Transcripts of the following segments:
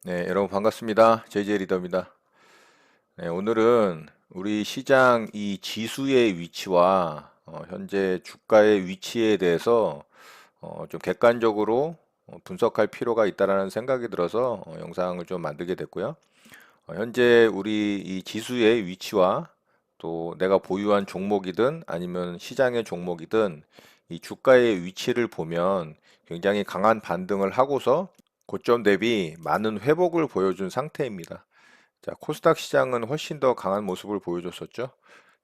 네, 여러분 반갑습니다. JJ 리더입니다. 네, 오늘은 우리 시장 이 지수의 위치와 현재 주가의 위치에 대해서 좀 객관적으로 분석할 필요가 있다라는 생각이 들어서 영상을 좀 만들게 됐고요. 현재 우리 이 지수의 위치와 또 내가 보유한 종목이든 아니면 시장의 종목이든 이 주가의 위치를 보면 굉장히 강한 반등을 하고서 고점 대비 많은 회복을 보여준 상태입니다. 자, 코스닥 시장은 훨씬 더 강한 모습을 보여줬었죠.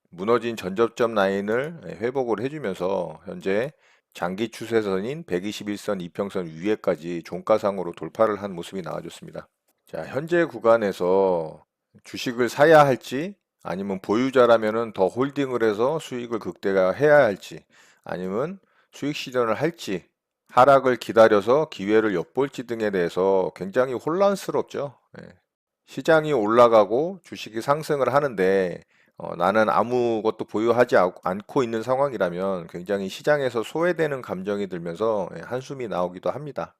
무너진 전저점 라인을 회복을 해주면서 현재 장기 추세선인 121선 이평선 위에까지 종가상으로 돌파를 한 모습이 나와줬습니다. 자, 현재 구간에서 주식을 사야 할지 아니면 보유자라면은 더 홀딩을 해서 수익을 극대화해야 할지 아니면 수익 실현을 할지 하락을 기다려서 기회를 엿볼지 등에 대해서 굉장히 혼란스럽죠. 예. 시장이 올라가고 주식이 상승을 하는데 나는 아무것도 보유하지 않고 있는 상황이라면 굉장히 시장에서 소외되는 감정이 들면서 한숨이 나오기도 합니다.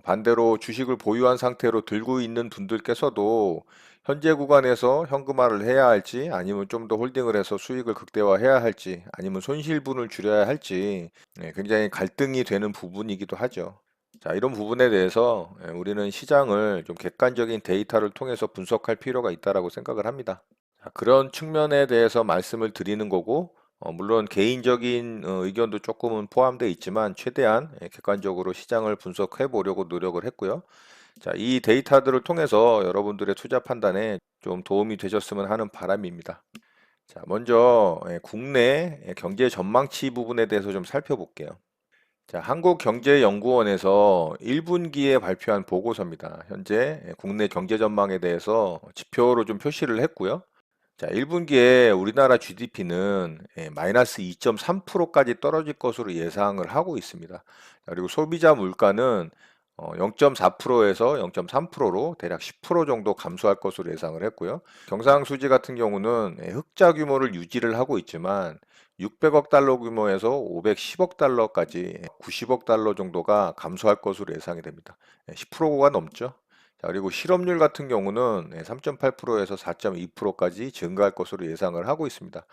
반대로 주식을 보유한 상태로 들고 있는 분들께서도 현재 구간에서 현금화를 해야 할지 아니면 좀 더 홀딩을 해서 수익을 극대화해야 할지 아니면 손실분을 줄여야 할지 굉장히 갈등이 되는 부분이기도 하죠. 자, 이런 부분에 대해서 우리는 시장을 좀 객관적인 데이터를 통해서 분석할 필요가 있다고 생각을 합니다. 자, 그런 측면에 대해서 말씀을 드리는 거고, 물론 개인적인 의견도 조금은 포함되어 있지만 최대한 객관적으로 시장을 분석해 보려고 노력을 했고요. 자, 이 데이터들을 통해서 여러분들의 투자 판단에 좀 도움이 되셨으면 하는 바람입니다. 자, 먼저 국내 경제 전망치 부분에 대해서 좀 살펴볼게요. 자, 한국경제연구원에서 1분기에 발표한 보고서입니다. 현재 국내 경제 전망에 대해서 지표로 좀 표시를 했고요. 자, 1분기에 우리나라 GDP는 마이너스 2.3%까지 떨어질 것으로 예상을 하고 있습니다. 그리고 소비자 물가는 0.4%에서 0.3%로 대략 10% 정도 감소할 것으로 예상을 했고요. 경상수지 같은 경우는 흑자 규모를 유지를 하고 있지만 600억 달러 규모에서 510억 달러까지 90억 달러 정도가 감소할 것으로 예상이 됩니다. 10%가 넘죠. 자, 그리고 실업률 같은 경우는 3.8%에서 4.2%까지 증가할 것으로 예상을 하고 있습니다.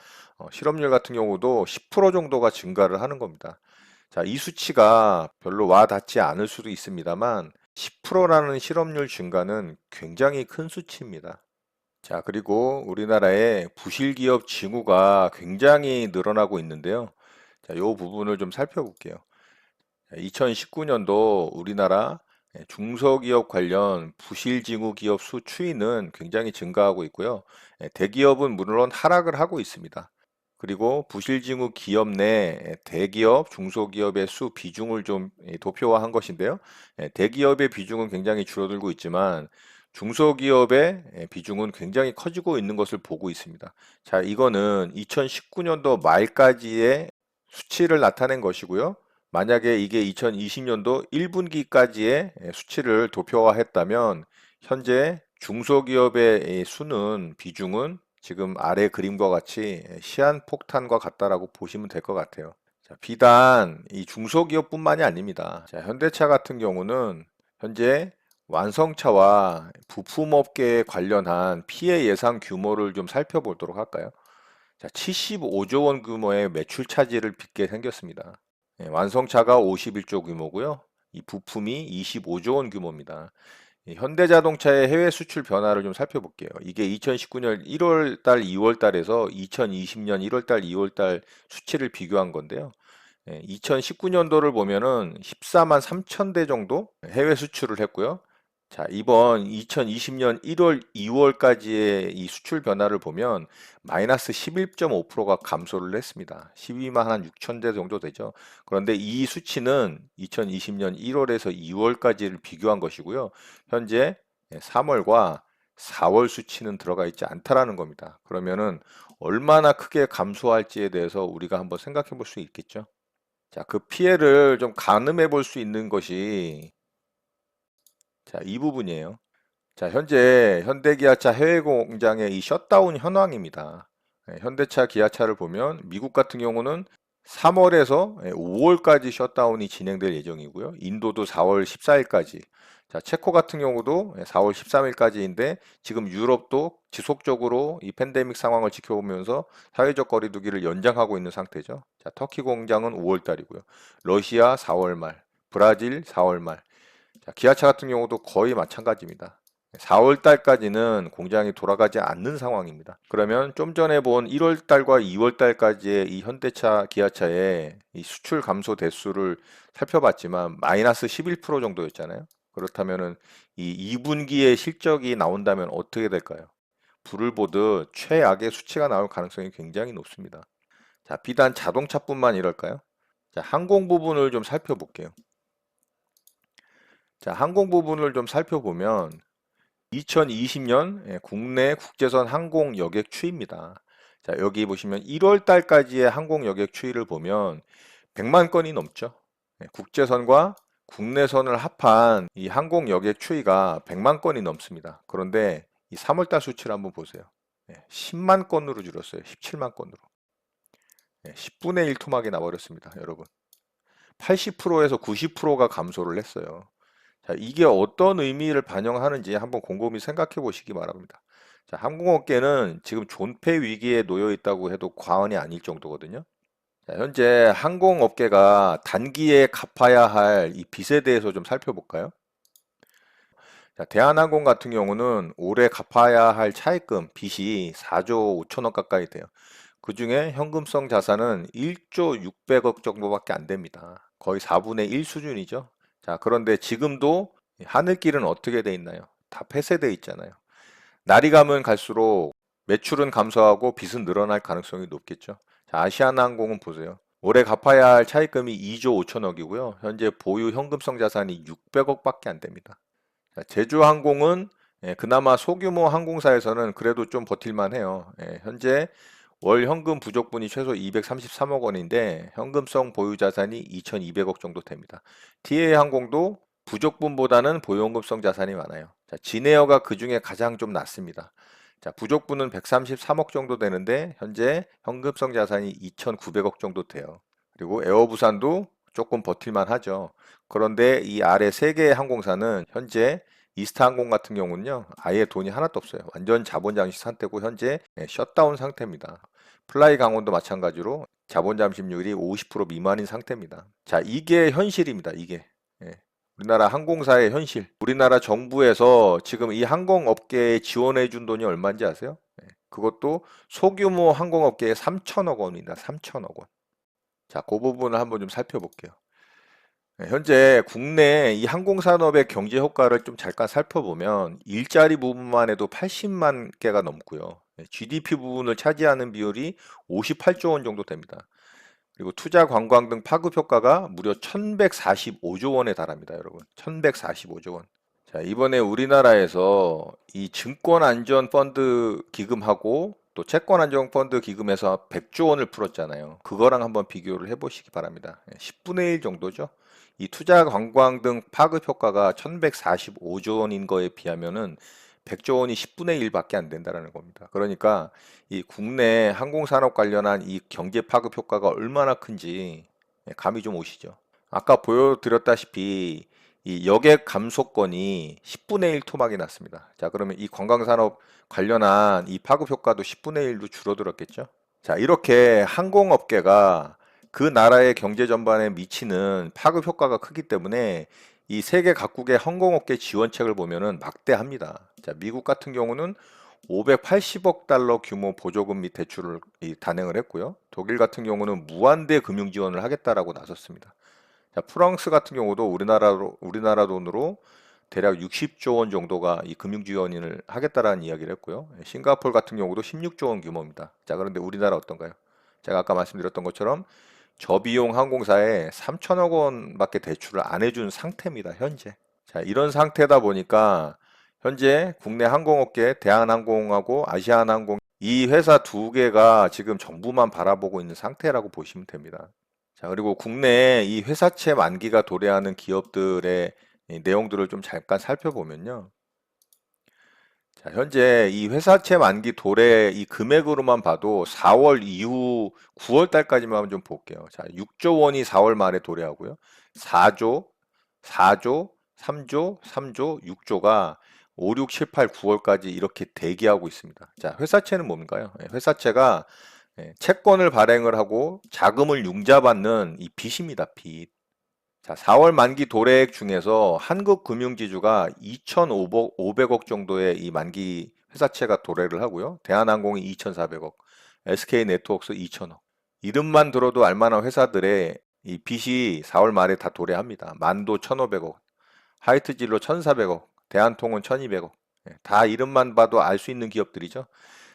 실업률 같은 경우도 10% 정도가 증가를 하는 겁니다. 자, 이 수치가 별로 와 닿지 않을 수도 있습니다만 10%라는 실업률 증가는 굉장히 큰 수치입니다. 자, 그리고 우리나라의 부실기업 징후가 굉장히 늘어나고 있는데요. 자, 이 부분을 좀 살펴볼게요. 2019년도 우리나라 중소기업 관련 부실징후 기업 수 추이는 굉장히 증가하고 있고요. 대기업은 물론 하락을 하고 있습니다. 그리고 부실징후 기업 내 대기업, 중소기업의 수 비중을 좀 도표화한 것인데요. 대기업의 비중은 굉장히 줄어들고 있지만 중소기업의 비중은 굉장히 커지고 있는 것을 보고 있습니다. 자, 이거는 2019년도 말까지의 수치를 나타낸 것이고요. 만약에 이게 2020년도 1분기까지의 수치를 도표화했다면 현재 중소기업의 수는 비중은 지금 아래 그림과 같이 시한폭탄과 같다라고 보시면 될 것 같아요. 자, 비단 이 중소기업뿐만이 아닙니다. 자, 현대차 같은 경우는 현재 완성차와 부품업계에 관련한 피해 예상 규모를 좀 살펴보도록 할까요? 자, 75조 원 규모의 매출 차질을 빚게 생겼습니다. 완성차가 51조 규모고요. 이 부품이 25조 원 규모입니다. 현대자동차의 해외 수출 변화를 좀 살펴볼게요. 이게 2019년 1월 달, 2월 달에서 2020년 1월 달, 2월 달 수치를 비교한 건데요. 2019년도를 보면은 14만 3천 대 정도 해외 수출을 했고요. 자, 이번 2020년 1월, 2월까지의 이 수출 변화를 보면 마이너스 11.5%가 감소를 했습니다. 12만 한 6천 대 정도 되죠. 그런데 이 수치는 2020년 1월에서 2월까지를 비교한 것이고요. 현재 3월과 4월 수치는 들어가 있지 않다라는 겁니다. 그러면은 얼마나 크게 감소할지에 대해서 우리가 한번 생각해 볼 수 있겠죠. 자, 그 피해를 좀 가늠해 볼 수 있는 것이 자, 이 부분이에요. 자, 현재 현대기아차 해외 공장의 이 셧다운 현황입니다. 현대차, 기아차를 보면 미국 같은 경우는 3월에서 5월까지 셧다운이 진행될 예정이고요. 인도도 4월 14일까지. 자, 체코 같은 경우도 4월 13일까지인데 지금 유럽도 지속적으로 이 팬데믹 상황을 지켜보면서 사회적 거리두기를 연장하고 있는 상태죠. 자, 터키 공장은 5월 달이고요. 러시아 4월 말, 브라질 4월 말. 자, 기아차 같은 경우도 거의 마찬가지입니다. 4월 달까지는 공장이 돌아가지 않는 상황입니다. 그러면 좀 전에 본 1월 달과 2월 달까지의 이 현대차, 기아차의 이 수출 감소 대수를 살펴봤지만 마이너스 11% 정도였잖아요. 그렇다면은 이 2분기의 실적이 나온다면 어떻게 될까요? 불을 보듯 최악의 수치가 나올 가능성이 굉장히 높습니다. 자, 비단 자동차뿐만 이럴까요? 자, 항공 부분을 좀 살펴볼게요. 자, 항공 부분을 좀 살펴보면 2020년 국내 국제선 항공 여객 추이입니다. 자, 여기 보시면 1월 달까지의 항공 여객 추이를 보면 100만 건이 넘죠. 국제선과 국내선을 합한 이 항공 여객 추이가 100만 건이 넘습니다. 그런데 이 3월 달 수치를 한번 보세요. 10만 건으로 줄었어요. 17만 건으로. 10분의 1 토막이 나버렸습니다, 여러분. 80%에서 90%가 감소를 했어요. 자, 이게 어떤 의미를 반영하는지 한번 곰곰이 생각해 보시기 바랍니다. 자, 항공업계는 지금 존폐 위기에 놓여 있다고 해도 과언이 아닐 정도거든요. 자, 현재 항공업계가 단기에 갚아야 할 이 빚에 대해서 좀 살펴볼까요? 자, 대한항공 같은 경우는 올해 갚아야 할 차입금 빚이 4조 5천억 가까이 돼요. 그중에 현금성 자산은 1조 600억 정도밖에 안 됩니다. 거의 4분의 1 수준이죠. 자, 그런데 지금도 하늘길은 어떻게 돼 있나요? 다 폐쇄돼 있잖아요. 날이 가면 갈수록 매출은 감소하고 빚은 늘어날 가능성이 높겠죠. 자, 아시아나항공은 보세요. 올해 갚아야 할 차입금이 2조 5천억이고요. 현재 보유 현금성 자산이 600억밖에 안 됩니다. 자, 제주항공은 그나마 소규모 항공사에서는 그래도 좀 버틸만 해요. 현재 월 현금 부족분이 최소 233억 원인데 현금성 보유 자산이 2,200억 정도 됩니다. TA항공도 부족분보다는 보유 현금성 자산이 많아요. 자, 진에어가 그 중에 가장 좀 낮습니다. 자, 부족분은 133억 정도 되는데 현재 현금성 자산이 2,900억 정도 돼요. 그리고 에어부산도 조금 버틸만 하죠. 그런데 이 아래 세 개의 항공사는 현재 이스타항공 같은 경우는요, 아예 돈이 하나도 없어요. 완전 자본 잠식 상태고 현재 셧다운 상태입니다. 플라이 강원도 마찬가지로 자본 잠식률이 50% 미만인 상태입니다. 자, 이게 현실입니다. 이게. 예. 우리나라 항공사의 현실. 우리나라 정부에서 지금 이 항공업계에 지원해 준 돈이 얼마인지 아세요? 그것도 소규모 항공업계에 3천억 원입니다. 3천억 원. 자, 그 부분을 한번 좀 살펴볼게요. 현재 국내 이 항공산업의 경제 효과를 좀 잠깐 살펴보면 일자리 부분만 해도 80만 개가 넘고요. GDP 부분을 차지하는 비율이 58조 원 정도 됩니다. 그리고 투자 관광 등 파급 효과가 무려 1145조 원에 달합니다, 여러분. 1145조 원. 자, 이번에 우리나라에서 이 증권안전펀드 기금하고 또 채권안전펀드 기금에서 100조 원을 풀었잖아요. 그거랑 한번 비교를 해보시기 바랍니다. 10분의 1 정도죠. 이 투자 관광 등 파급 효과가 1145조 원인 거에 비하면은 100조 원이 10분의 1밖에 안 된다는 겁니다. 그러니까 이 국내 항공산업 관련한 이 경제 파급 효과가 얼마나 큰지 감이 좀 오시죠. 아까 보여드렸다시피 이 여객 감소권이 10분의 1 토막이 났습니다. 자, 그러면 이 관광산업 관련한 이 파급 효과도 10분의 1로 줄어들었겠죠? 자, 이렇게 항공업계가 그 나라의 경제 전반에 미치는 파급 효과가 크기 때문에 이 세계 각국의 항공업계 지원책을 보면은 막대합니다. 자, 미국 같은 경우는 580억 달러 규모 보조금 및 대출을 단행을 했고요. 독일 같은 경우는 무한대 금융 지원을 하겠다라고 나섰습니다. 자, 프랑스 같은 경우도 우리나라 돈으로 대략 60조 원 정도가 이 금융 지원을 하겠다라는 이야기를 했고요. 싱가포르 같은 경우도 16조 원 규모입니다. 자, 그런데 우리나라 어떤가요? 제가 아까 말씀드렸던 것처럼 저비용 항공사에 3천억 원밖에 대출을 안 해준 상태입니다, 현재. 자, 이런 상태다 보니까 현재 국내 항공업계 대한항공하고 아시아나항공 이 회사 두 개가 지금 정부만 바라보고 있는 상태라고 보시면 됩니다. 자, 그리고 국내에 이 회사채 만기가 도래하는 기업들의 이 내용들을 좀 잠깐 살펴보면요. 자, 현재 이 회사채 만기 도래 이 금액으로만 봐도 4월 이후 9월 달까지만 좀 볼게요. 자, 6조 원이 4월 말에 도래하고요. 4조, 4조, 3조, 3조, 6조가 5, 6, 7, 8, 9월까지 이렇게 대기하고 있습니다. 자, 회사채는 뭔가요? 회사채가 채권을 발행을 하고 자금을 융자받는 이 빚입니다. 빚. 자, 4월 만기 도래액 중에서 한국금융지주가 2,500억 정도의 이 만기 회사채가 도래를 하고요. 대한항공이 2,400억, SK네트워크스 2,000억. 이름만 들어도 알만한 회사들의 이 빚이 4월 말에 다 도래합니다. 만도 1,500억, 하이트진로 1,400억, 대한통운 1,200억. 다 이름만 봐도 알 수 있는 기업들이죠.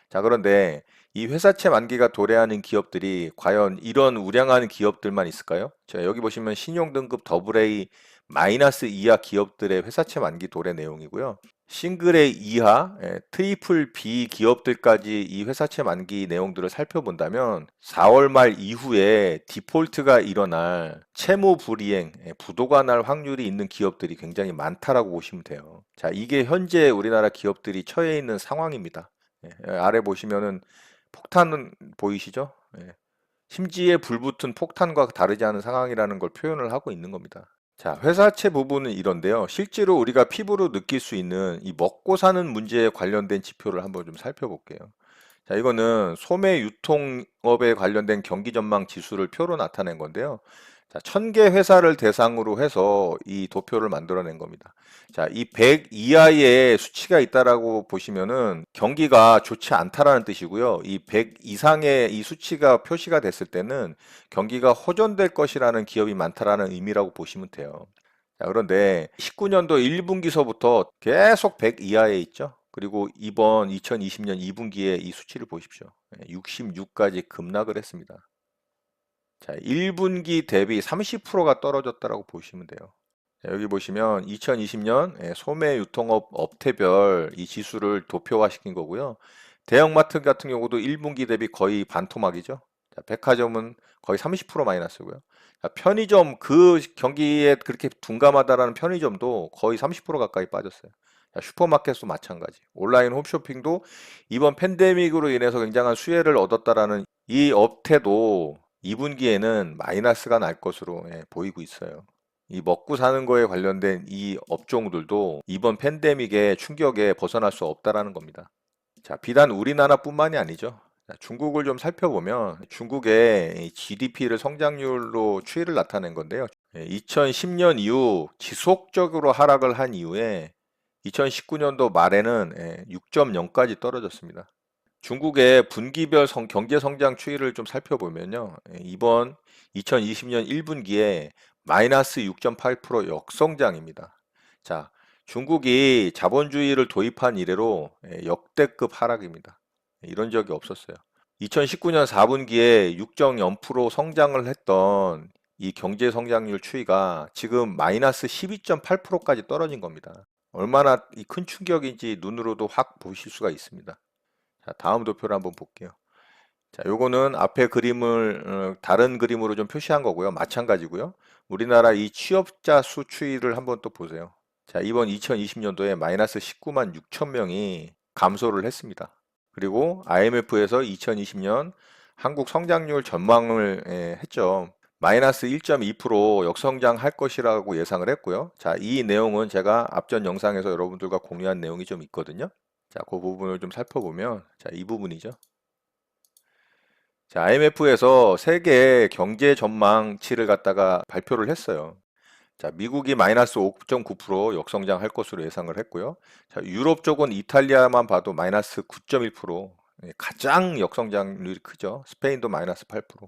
자, 그런데 이 회사채 만기가 도래하는 기업들이 과연 이런 우량한 기업들만 있을까요? 자, 여기 보시면 신용등급 AA 마이너스 이하 기업들의 회사채 만기 도래 내용이고요. 싱글 A 이하, 트리플 B 기업들까지 이 회사채 만기 내용들을 살펴본다면 4월 말 이후에 디폴트가 일어날 채무 불이행, 부도가 날 확률이 있는 기업들이 굉장히 많다라고 보시면 돼요. 자, 이게 현재 우리나라 기업들이 처해 있는 상황입니다. 아래 보시면은 폭탄은 보이시죠? 심지에 불붙은 폭탄과 다르지 않은 상황이라는 걸 표현을 하고 있는 겁니다. 자, 회사채 부분은 이런데요. 실제로 우리가 피부로 느낄 수 있는 이 먹고 사는 문제에 관련된 지표를 한번 좀 살펴볼게요. 자, 이거는 소매 유통업에 관련된 경기 전망 지수를 표로 나타낸 건데요. 자, 1000개 회사를 대상으로 해서 이 도표를 만들어낸 겁니다. 자, 이 100 이하의 수치가 있다라고 보시면은 경기가 좋지 않다라는 뜻이고요. 이 100 이상의 이 수치가 표시가 됐을 때는 경기가 호전될 것이라는 기업이 많다라는 의미라고 보시면 돼요. 자, 그런데 19년도 1분기서부터 계속 100 이하에 있죠. 그리고 이번 2020년 2분기에 이 수치를 보십시오. 66까지 급락을 했습니다. 자, 1분기 대비 30%가 떨어졌다라고 보시면 돼요. 자, 여기 보시면 2020년 소매 유통업 업태별 이 지수를 도표화시킨 거고요. 대형마트 같은 경우도 1분기 대비 거의 반토막이죠. 자, 백화점은 거의 30% 마이너스고요. 자, 편의점 그 경기에 그렇게 둔감하다라는 편의점도 거의 30% 가까이 빠졌어요. 자, 슈퍼마켓도 마찬가지. 온라인 홈쇼핑도 이번 팬데믹으로 인해서 굉장한 수혜를 얻었다라는 이 업태도 2분기에는 마이너스가 날 것으로 보이고 있어요. 이 먹고 사는 거에 관련된 이 업종들도 이번 팬데믹의 충격에 벗어날 수 없다라는 겁니다. 자, 비단 우리나라뿐만이 아니죠. 자, 중국을 좀 살펴보면 중국의 GDP를 성장률로 추이를 나타낸 건데요. 2010년 이후 지속적으로 하락을 한 이후에 2019년도 말에는 6.0까지 떨어졌습니다. 중국의 분기별 경제 성장 추이를 좀 살펴보면요. 이번 2020년 1분기에 마이너스 6.8% 역성장입니다. 자, 중국이 자본주의를 도입한 이래로 역대급 하락입니다. 이런 적이 없었어요. 2019년 4분기에 6.0% 성장을 했던 이 경제 성장률 추이가 지금 마이너스 12.8%까지 떨어진 겁니다. 얼마나 이 큰 충격인지 눈으로도 확 보실 수가 있습니다. 자, 다음 도표를 한번 볼게요. 자, 요거는 앞에 그림을 다른 그림으로 좀 표시한 거고요. 마찬가지고요. 우리나라 이 취업자 수 추이를 한번 또 보세요. 자, 이번 2020년도에 마이너스 19만 6천 명이 감소를 했습니다. 그리고 IMF에서 2020년 한국 성장률 전망을 했죠. 마이너스 1.2% 역성장할 것이라고 예상을 했고요. 자, 이 내용은 제가 앞전 영상에서 여러분들과 공유한 내용이 좀 있거든요. 자, 그 부분을 좀 살펴보면, 자, 이 부분이죠. 자, IMF에서 세계 경제 전망치를 갖다가 발표를 했어요. 자, 미국이 마이너스 5.9% 역성장할 것으로 예상을 했고요. 자, 유럽 쪽은 이탈리아만 봐도 마이너스 9.1%, 가장 역성장률이 크죠. 스페인도 마이너스 8%.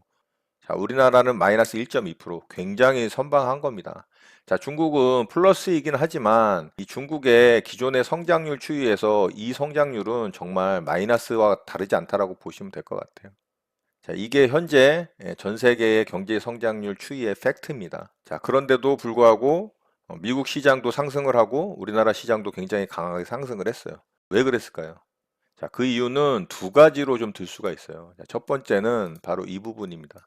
자, 우리나라는 마이너스 1.2%, 굉장히 선방한 겁니다. 자, 중국은 플러스이긴 하지만 이 중국의 기존의 성장률 추이에서 이 성장률은 정말 마이너스와 다르지 않다라고 보시면 될 것 같아요. 자, 이게 현재 전 세계의 경제 성장률 추이의 팩트입니다. 자, 그런데도 불구하고 미국 시장도 상승을 하고 우리나라 시장도 굉장히 강하게 상승을 했어요. 왜 그랬을까요? 자, 그 이유는 두 가지로 좀 들 수가 있어요. 자, 첫 번째는 바로 이 부분입니다.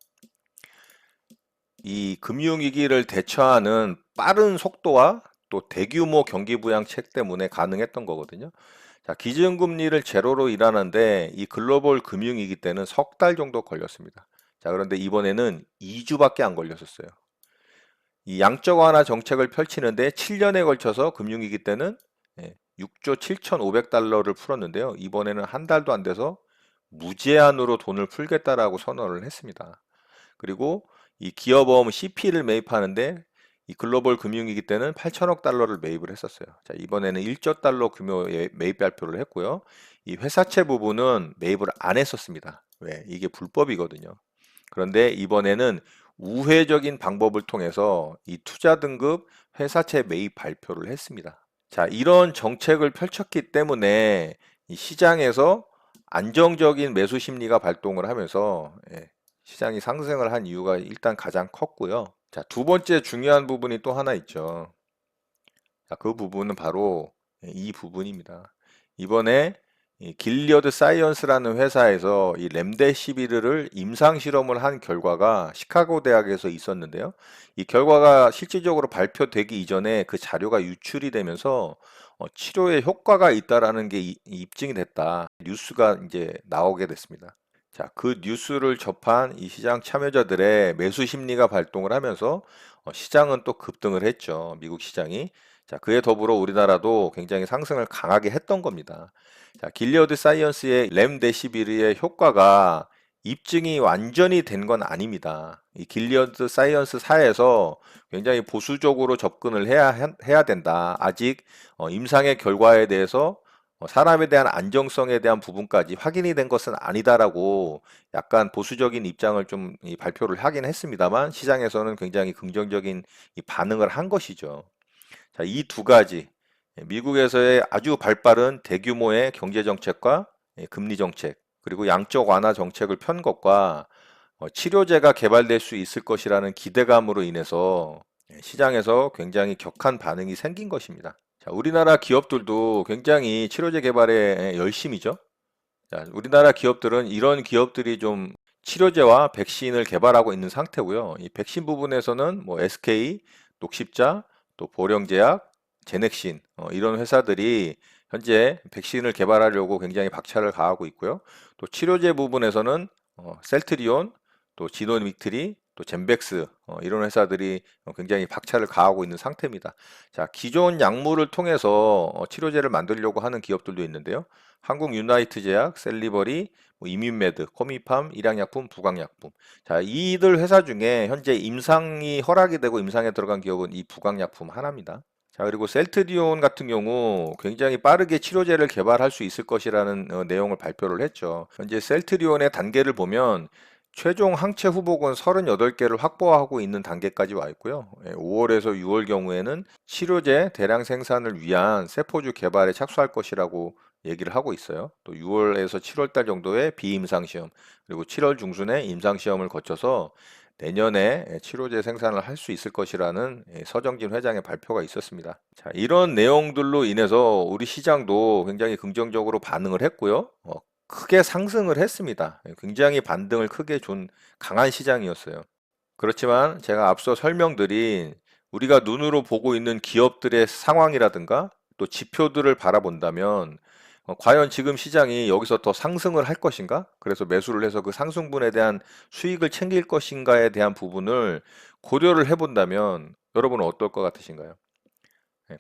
이 금융위기를 대처하는 빠른 속도와 또 대규모 경기 부양책 때문에 가능했던 거거든요. 자, 기준금리를 제로로 일하는데 이 글로벌 금융위기 때는 석 달 정도 걸렸습니다. 자, 그런데 이번에는 2주밖에 안 걸렸었어요. 이 양적 완화 정책을 펼치는데 7년에 걸쳐서 금융위기 때는 6조 7,500달러를 풀었는데요. 이번에는 한 달도 안 돼서 무제한으로 돈을 풀겠다라고 선언을 했습니다. 그리고 이 기업어음 CP를 매입하는데 이 글로벌 금융위기 때는 8천억 달러를 매입을 했었어요. 자, 이번에는 1조 달러 규모의 매입 발표를 했고요. 이 회사채 부분은 매입을 안 했었습니다. 왜? 이게 불법이거든요. 그런데 이번에는 우회적인 방법을 통해서 이 투자 등급 회사채 매입 발표를 했습니다. 자, 이런 정책을 펼쳤기 때문에 이 시장에서 안정적인 매수 심리가 발동을 하면서 시장이 상승을 한 이유가 일단 가장 컸고요. 자, 두 번째 중요한 부분이 또 하나 있죠. 자, 그 부분은 바로 이 부분입니다. 이번에 이 길리어드 사이언스라는 회사에서 이 렘데시비르를 임상 실험을 한 결과가 시카고 대학에서 있었는데요. 이 결과가 실질적으로 발표되기 이전에 그 자료가 유출이 되면서 치료에 효과가 있다라는 게 입증이 됐다. 뉴스가 이제 나오게 됐습니다. 자, 그 뉴스를 접한 이 시장 참여자들의 매수 심리가 발동을 하면서 시장은 또 급등을 했죠. 미국 시장이. 자, 그에 더불어 우리나라도 굉장히 상승을 강하게 했던 겁니다. 자, 길리어드 사이언스의 렘데시비르의 효과가 입증이 완전히 된 건 아닙니다. 이 길리어드 사이언스 사에서 굉장히 보수적으로 접근을 해야 된다. 아직 임상의 결과에 대해서 사람에 대한 안정성에 대한 부분까지 확인이 된 것은 아니다라고 약간 보수적인 입장을 좀 발표를 하긴 했습니다만 시장에서는 굉장히 긍정적인 이 반응을 한 것이죠. 자, 이 두 가지 미국에서의 아주 발빠른 대규모의 경제 정책과 금리 정책 그리고 양적 완화 정책을 편 것과 치료제가 개발될 수 있을 것이라는 기대감으로 인해서 시장에서 굉장히 격한 반응이 생긴 것입니다. 자, 우리나라 기업들도 굉장히 치료제 개발에 열심이죠. 자, 우리나라 기업들은 이런 기업들이 좀 치료제와 백신을 개발하고 있는 상태고요. 이 백신 부분에서는 뭐 SK, 녹십자, 또 보령제약, 제넥신 이런 회사들이 현재 백신을 개발하려고 굉장히 박차를 가하고 있고요. 또 치료제 부분에서는 셀트리온, 또 지노믹트리, 또 젠백스 이런 회사들이 굉장히 박차를 가하고 있는 상태입니다. 자, 기존 약물을 통해서 치료제를 만들려고 하는 기업들도 있는데요. 한국 유나이트제약, 셀리버리, 뭐 이민메드, 코미팜, 일양약품, 부강약품. 자, 이들 회사 중에 현재 임상이 허락이 되고 임상에 들어간 기업은 이 부강약품 하나입니다. 자, 그리고 셀트리온 같은 경우 굉장히 빠르게 치료제를 개발할 수 있을 것이라는 내용을 발표를 했죠. 현재 셀트리온의 단계를 보면 최종 항체 후보군 38개를 확보하고 있는 단계까지 와 있고요. 5월에서 6월 경우에는 치료제 대량 생산을 위한 세포주 개발에 착수할 것이라고 얘기를 하고 있어요. 또 6월에서 7월 달 정도에 비임상 시험, 그리고 7월 중순에 임상 시험을 거쳐서 내년에 치료제 생산을 할 수 있을 것이라는 서정진 회장의 발표가 있었습니다. 자, 이런 내용들로 인해서 우리 시장도 굉장히 긍정적으로 반응을 했고요. 크게 상승을 했습니다. 굉장히 반등을 크게 준 강한 시장이었어요. 그렇지만 제가 앞서 설명드린 우리가 눈으로 보고 있는 기업들의 상황이라든가 또 지표들을 바라본다면 과연 지금 시장이 여기서 더 상승을 할 것인가? 그래서 매수를 해서 그 상승분에 대한 수익을 챙길 것인가에 대한 부분을 고려를 해본다면 여러분은 어떨 것 같으신가요?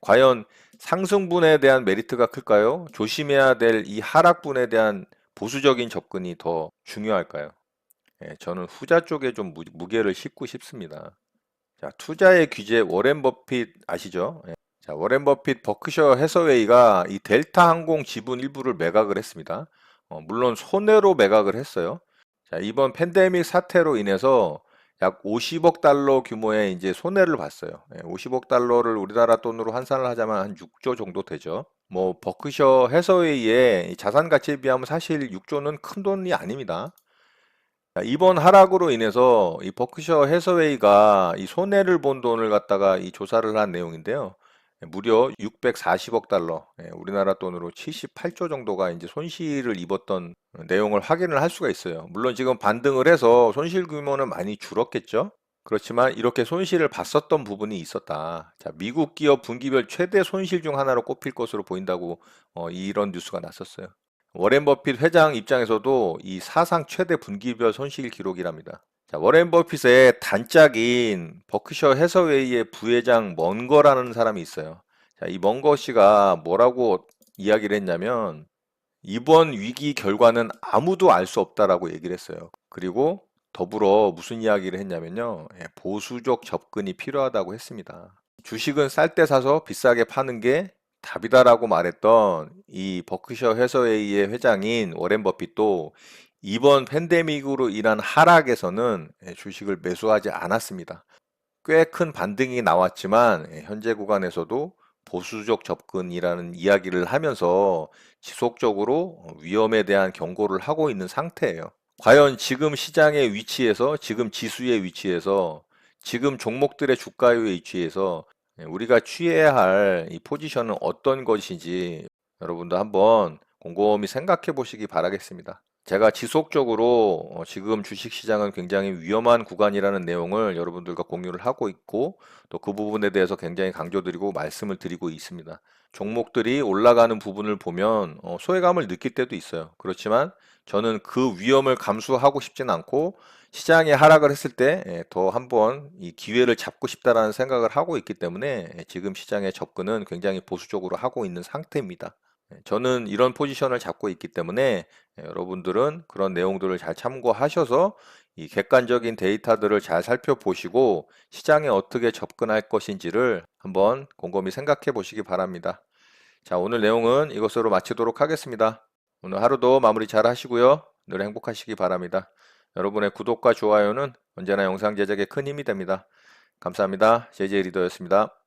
과연 상승분에 대한 메리트가 클까요? 조심해야 될 이 하락분에 대한 보수적인 접근이 더 중요할까요? 저는 후자 쪽에 좀 무게를 싣고 싶습니다. 자, 투자의 귀재 워렌 버핏 아시죠? 자, 워렌 버핏 버크셔 해서웨이가 이 델타 항공 지분 일부를 매각을 했습니다. 물론 손해로 매각을 했어요. 자, 이번 팬데믹 사태로 인해서 약 50억 달러 규모의 이제 손해를 봤어요. 50억 달러를 우리나라 돈으로 환산을 하자면 한 6조 정도 되죠. 뭐 버크셔 해서웨이의 자산 가치에 비하면 사실 6조는 큰 돈이 아닙니다. 자, 이번 하락으로 인해서 이 버크셔 해서웨이가 이 손해를 본 돈을 갖다가 이 조사를 한 내용인데요. 무려 640억 달러, 우리나라 돈으로 78조 정도가 이제 손실을 입었던 내용을 확인을 할 수가 있어요. 물론 지금 반등을 해서 손실 규모는 많이 줄었겠죠. 그렇지만 이렇게 손실을 봤었던 부분이 있었다. 자, 미국 기업 분기별 최대 손실 중 하나로 꼽힐 것으로 보인다고 이런 뉴스가 났었어요. 워렌 버핏 회장 입장에서도 이 사상 최대 분기별 손실 기록이랍니다. 자, 워렌 버핏의 단짝인 버크셔 해서웨이의 부회장 먼거라는 사람이 있어요. 자, 이 먼거 씨가 뭐라고 이야기를 했냐면 이번 위기 결과는 아무도 알 수 없다라고 얘기를 했어요. 그리고 더불어 무슨 이야기를 했냐면요. 보수적 접근이 필요하다고 했습니다. 주식은 쌀 때 사서 비싸게 파는 게 답이다라고 말했던 이 버크셔 해서웨이의 회장인 워렌 버핏도 이번 팬데믹으로 인한 하락에서는 주식을 매수하지 않았습니다. 꽤 큰 반등이 나왔지만 현재 구간에서도 보수적 접근이라는 이야기를 하면서 지속적으로 위험에 대한 경고를 하고 있는 상태예요. 과연 지금 시장의 위치에서, 지금 지수의 위치에서, 지금 종목들의 주가의 위치에서 우리가 취해야 할 이 포지션은 어떤 것인지 여러분도 한번 곰곰이 생각해 보시기 바라겠습니다. 제가 지속적으로 지금 주식시장은 굉장히 위험한 구간이라는 내용을 여러분들과 공유를 하고 있고 또 그 부분에 대해서 굉장히 강조드리고 말씀을 드리고 있습니다. 종목들이 올라가는 부분을 보면 소외감을 느낄 때도 있어요. 그렇지만 저는 그 위험을 감수하고 싶진 않고 시장이 하락을 했을 때 더 한번 이 기회를 잡고 싶다라는 생각을 하고 있기 때문에 지금 시장의 접근은 굉장히 보수적으로 하고 있는 상태입니다. 저는 이런 포지션을 잡고 있기 때문에 여러분들은 그런 내용들을 잘 참고하셔서 이 객관적인 데이터들을 잘 살펴보시고 시장에 어떻게 접근할 것인지를 한번 곰곰이 생각해 보시기 바랍니다. 자, 오늘 내용은 이것으로 마치도록 하겠습니다. 오늘 하루도 마무리 잘 하시고요. 늘 행복하시기 바랍니다. 여러분의 구독과 좋아요는 언제나 영상 제작에 큰 힘이 됩니다. 감사합니다. JJ 리더였습니다.